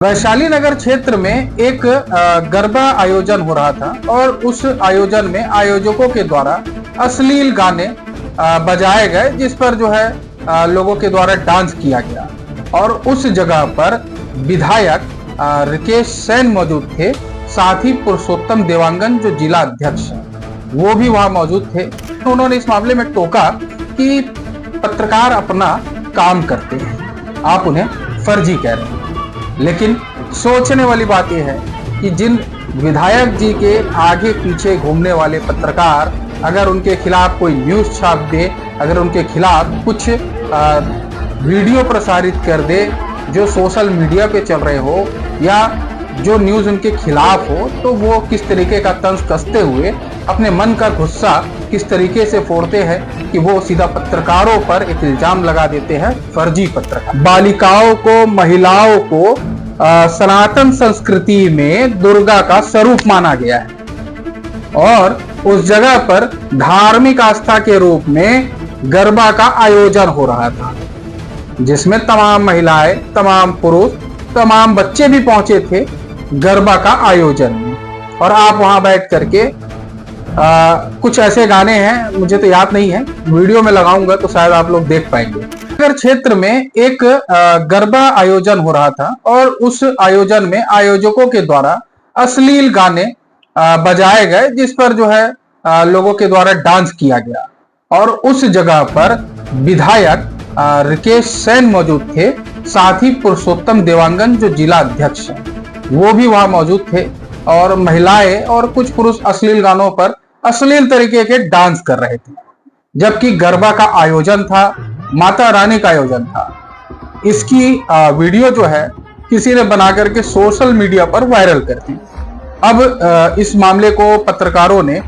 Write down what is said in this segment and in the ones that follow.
वैशाली नगर क्षेत्र में एक गरबा आयोजन हो रहा था और उस आयोजन में आयोजकों के द्वारा अश्लील गाने बजाए गए, जिस पर जो है लोगों के द्वारा डांस किया गया। और उस जगह पर विधायक रिकेश सेन मौजूद थे, साथ ही पुरुषोत्तम देवांगन जो जिला अध्यक्ष है वो भी वहां मौजूद थे। उन्होंने इस मामले में टोका कि पत्रकार अपना काम करते हैं, आप उन्हें फर्जी कह रहे हैं। लेकिन सोचने वाली बात यह है कि जिन विधायक जी के आगे पीछे घूमने वाले पत्रकार अगर उनके खिलाफ कोई न्यूज छाप दे, अगर उनके खिलाफ कुछ वीडियो प्रसारित कर दे जो सोशल मीडिया पे चल रहे हो या जो न्यूज उनके खिलाफ हो, तो वो किस तरीके का तंज कसते हुए अपने मन का गुस्सा किस तरीके से फोड़ते हैं कि वो सीधा पत्रकारों पर एक इल्जाम लगा देते हैं, फर्जी पत्रकार। बालिकाओं को, महिलाओं को सनातन संस्कृति में दुर्गा का स्वरूप माना गया है और उस जगह पर धार्मिक आस्था के रूप में गरबा का आयोजन हो रहा था, जिसमें तमाम महिलाएं, तमाम पुरुष, तमाम बच्चे भी पहुंचे थे गरबा का आयोजन में। और आप वहां बैठ करके कुछ ऐसे गाने हैं, मुझे तो याद नहीं है, वीडियो में लगाऊंगा तो शायद आप लोग देख पाएंगे। नगर क्षेत्र में एक गरबा आयोजन हो रहा था और उस आयोजन में आयोजकों के द्वारा अश्लील गाने बजाए गए, जिस पर जो है लोगों के द्वारा डांस किया गया। और उस जगह पर विधायक रिकेश सेन मौजूद थे, साथ ही पुरुषोत्तम देवांगन जो जिला अध्यक्ष है वो भी वहां मौजूद थे। और महिलाएं और कुछ पुरुष अश्लील गानों पर अश्लील तरीके के डांस कर रहे थे, जबकि गरबा का आयोजन था, माता रानी का आयोजन था। इसकी वीडियो जो है किसी ने बना करके सोशल मीडिया पर वायरल कर दी। अब इस मामले को पत्रकारों ने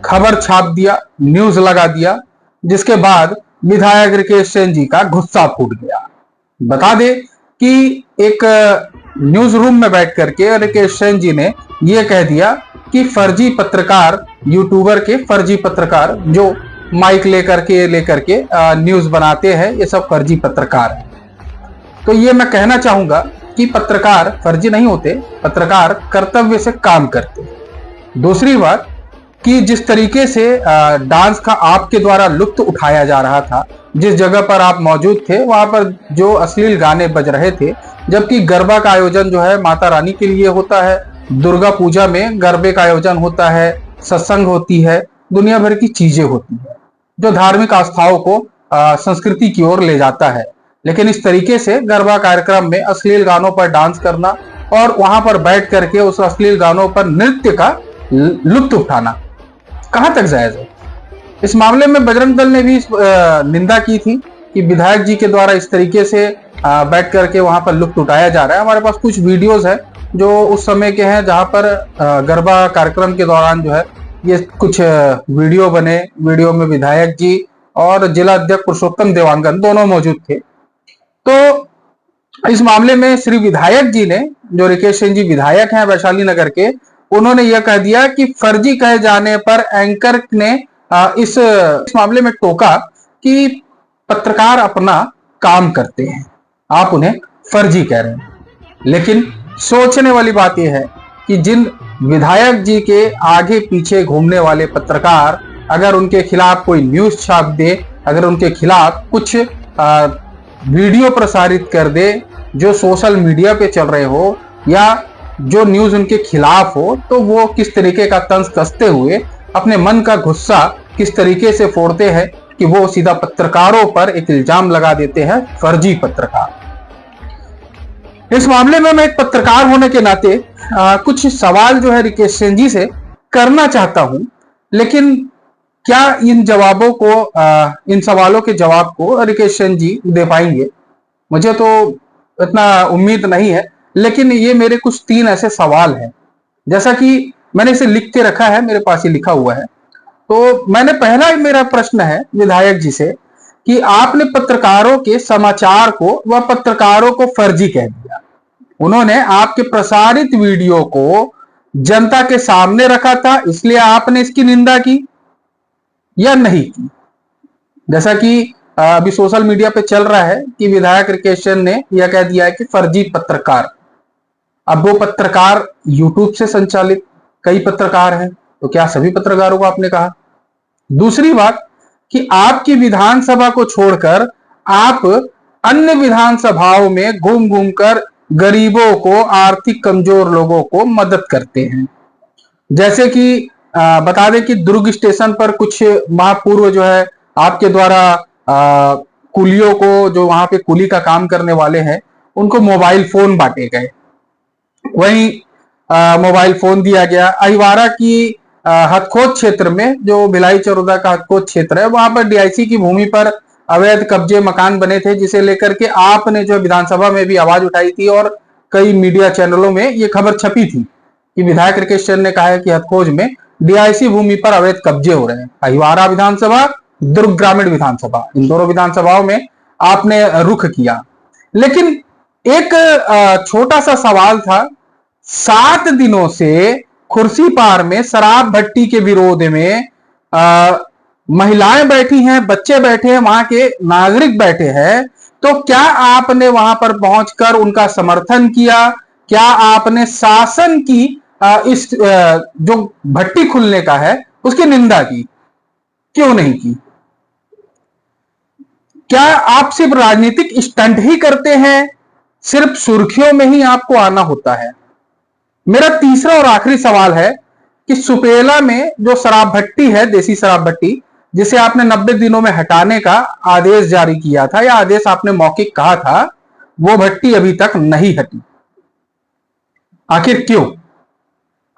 खबर छाप दिया, न्यूज लगा दिया, जिसके बाद विधायक रिकेश सेन जी का गुस्सा फूट गया। बता दे कि एक न्यूज रूम में बैठ करके रिकेश सेन जी ने यह कह दिया कि फर्जी पत्रकार, यूट्यूबर के फर्जी पत्रकार जो माइक लेकर के न्यूज बनाते हैं, ये सब फर्जी पत्रकार हैं। तो ये मैं कहना चाहूंगा कि पत्रकार फर्जी नहीं होते, पत्रकार कर्तव्य से काम करते। दूसरी बात कि जिस तरीके से डांस का आपके द्वारा लुत्फ उठाया जा रहा था, जिस जगह पर आप मौजूद थे वहां पर जो अश्लील गाने बज रहे थे, जबकि गरबा का आयोजन जो है माता रानी के लिए होता है, दुर्गा पूजा में गरबे का आयोजन होता है, सत्संग होती है, दुनिया भर की चीजें होती है जो धार्मिक आस्थाओं को संस्कृति की ओर ले जाता है। लेकिन इस तरीके से गरबा कार्यक्रम में अश्लील गानों पर डांस करना और वहां पर बैठ करके उस अश्लील गानों पर नृत्य का लुत्फ उठाना कहां तक जायज है। इस मामले में बजरंग दल ने भी निंदा की थी कि विधायक जी के द्वारा इस तरीके से बैठ करके वहां पर लुत्फ उठाया जा रहा है। हमारे पास कुछ वीडियोस है जो उस समय के हैं, जहां पर गरबा कार्यक्रम के दौरान जो है ये कुछ वीडियो बने। वीडियो में विधायक जी और जिला अध्यक्ष पुरुषोत्तम देवांगन दोनों मौजूद थे। तो इस मामले में श्री विधायक जी ने, जो रिकेश सिंह जी विधायक हैं वैशाली नगर के, उन्होंने यह कह दिया कि फर्जी कहे जाने पर एंकर ने इस मामले में टोका कि पत्रकार अपना काम करते हैं, आप उन्हें फर्जी कह रहे हैं। लेकिन सोचने वाली बात यह है कि जिन विधायक जी के आगे पीछे घूमने वाले पत्रकार अगर उनके खिलाफ कोई न्यूज छाप दे, अगर उनके खिलाफ कुछ वीडियो प्रसारित कर दे जो सोशल मीडिया पे चल रहे हो या जो न्यूज उनके खिलाफ हो, तो वो किस तरीके का तंज कसते हुए अपने मन का गुस्सा किस तरीके से फोड़ते हैं कि वो सीधा पत्रकारों पर एक इल्जाम लगा देते हैं, फर्जी पत्रकार। इस मामले में मैं एक पत्रकार होने के नाते कुछ सवाल जो है रिकेश सेन जी से करना चाहता हूं, लेकिन क्या इन जवाबों को, इन सवालों के जवाब को रिकेश सेन जी दे पाएंगे, मुझे तो इतना उम्मीद नहीं है। लेकिन ये मेरे कुछ 3 ऐसे सवाल हैं, जैसा कि मैंने इसे लिख के रखा है, मेरे पास ही लिखा हुआ है। तो मैंने पहला मेरा प्रश्न है विधायक जी से कि आपने पत्रकारों के समाचार को व पत्रकारों को फर्जी कह दिया। उन्होंने आपके प्रसारित वीडियो को जनता के सामने रखा था, इसलिए आपने इसकी निंदा की या नहीं की? जैसा कि अभी सोशल मीडिया पे चल रहा है कि विधायक रिकेश सेन ने यह कह दिया है कि फर्जी पत्रकार। अब वो पत्रकार यूट्यूब से संचालित कई पत्रकार हैं, तो क्या सभी पत्रकारों को आपने कहा? दूसरी बात कि आपकी विधानसभा को छोड़कर आप अन्य विधानसभाओं में घूम घूम कर गरीबों को, आर्थिक कमजोर लोगों को मदद करते हैं। जैसे कि बता दें कि दुर्ग स्टेशन पर कुछ माह पूर्व जो है आपके द्वारा कुलियों को, जो वहां पे कुली का काम करने वाले हैं, उनको मोबाइल फोन बांटे गए। वहीं मोबाइल फोन दिया गया। अहिवारा की हथखोद क्षेत्र में, जो भिलाई चरोदा का हथखोद क्षेत्र है, वहां पर डीआईसी की भूमि पर अवैध कब्जे मकान बने थे, जिसे लेकर के आपने जो विधानसभा में भी आवाज उठाई थी और कई मीडिया चैनलों में ये खबर छपी थी कि विधायक राकेश चंद ने कहा है कि हथखोज में डीआईसी भूमि पर अवैध कब्जे हो रहे हैं। अहिवारा विधानसभा, दुर्ग ग्रामीण विधानसभा, इन दोनों विधानसभाओं में आपने रुख किया। लेकिन एक छोटा सा सवाल था, 7 दिनों से खुर्सीपार में शराब भट्टी के विरोध में महिलाएं बैठी हैं, बच्चे बैठे हैं, वहां के नागरिक बैठे हैं, तो क्या आपने वहां पर पहुंचकर उनका समर्थन किया? क्या आपने शासन की इस जो भट्टी खुलने का है उसकी निंदा की? क्यों नहीं की? क्या आप सिर्फ राजनीतिक स्टंट ही करते हैं? सिर्फ सुर्खियों में ही आपको आना होता है? मेरा तीसरा और आखिरी सवाल है कि सुपेला में जो शराब भट्टी है, देसी शराब भट्टी, जिसे आपने 90 दिनों में हटाने का आदेश जारी किया था या आदेश आपने मौखिक कहा था, वो भट्टी अभी तक नहीं हटी। आखिर क्यों?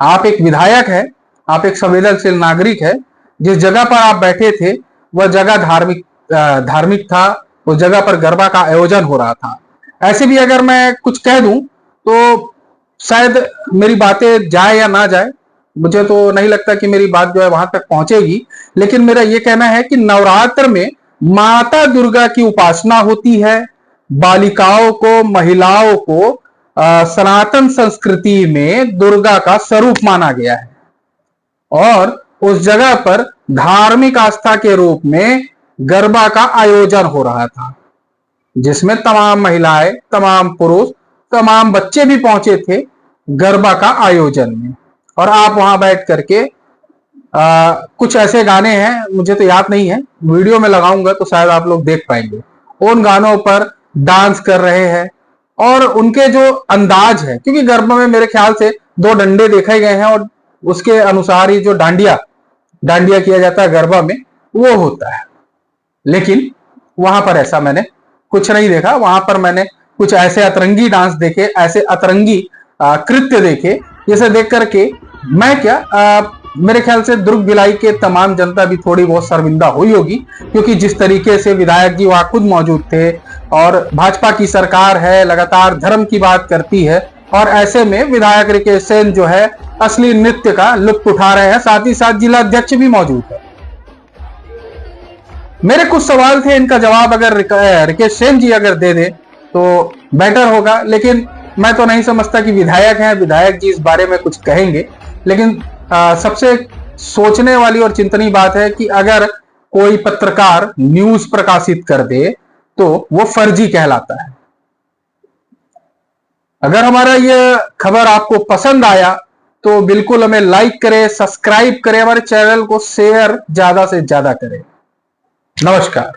आप एक विधायक है, आप एक संवेदनशील नागरिक है। जिस जगह पर आप बैठे थे वह जगह धार्मिक था, उस जगह पर गरबा का आयोजन हो रहा था। ऐसे भी अगर मैं कुछ कह दूं तो शायद मेरी बातें जाए या ना जाए, मुझे तो नहीं लगता कि मेरी बात जो है वहां तक पहुंचेगी। लेकिन मेरा यह कहना है कि नवरात्र में माता दुर्गा की उपासना होती है। बालिकाओं को, महिलाओं को सनातन संस्कृति में दुर्गा का स्वरूप माना गया है और उस जगह पर धार्मिक आस्था के रूप में गरबा का आयोजन हो रहा था, जिसमें तमाम महिलाएं, तमाम पुरुष, तमाम बच्चे भी पहुंचे थे गरबा का आयोजन में। और आप वहां बैठ करके कुछ ऐसे गाने हैं, मुझे तो याद नहीं है, वीडियो में लगाऊंगा तो शायद आप लोग देख पाएंगे, उन गानों पर डांस कर रहे हैं। और उनके जो अंदाज है, क्योंकि गरबा में मेरे ख्याल से 2 डंडे देखे गए हैं और उसके अनुसार ही जो डांडिया किया जाता है गरबा में, वो होता है। लेकिन वहां पर ऐसा मैंने कुछ नहीं देखा। वहां पर मैंने कुछ ऐसे अतरंगी डांस देखे, ऐसे अतरंगी कृत्य देखे, जिसे देख करके मैं क्या मेरे ख्याल से दुर्ग भिलाई के तमाम जनता भी थोड़ी बहुत शर्मिंदा हुई होगी, क्योंकि जिस तरीके से विधायक जी वहां खुद मौजूद थे और भाजपा की सरकार है, लगातार धर्म की बात करती है, और ऐसे में विधायक राकेश सेन जो है असली नृत्य का लुत्फ उठा रहे हैं, साथ ही साथ जिला अध्यक्ष भी मौजूद है। मेरे कुछ सवाल थे, इनका जवाब अगर राकेश सेन जी अगर दे दे तो बेटर होगा। लेकिन मैं तो नहीं समझता कि विधायक हैं, विधायक जी इस बारे में कुछ कहेंगे। लेकिन सबसे सोचने वाली और चिंतनीय बात है कि अगर कोई पत्रकार न्यूज प्रकाशित कर दे तो वो फर्जी कहलाता है। अगर हमारा यह खबर आपको पसंद आया तो बिल्कुल हमें लाइक करें, सब्सक्राइब करें, हमारे चैनल को शेयर ज्यादा से ज्यादा करें। नमस्कार।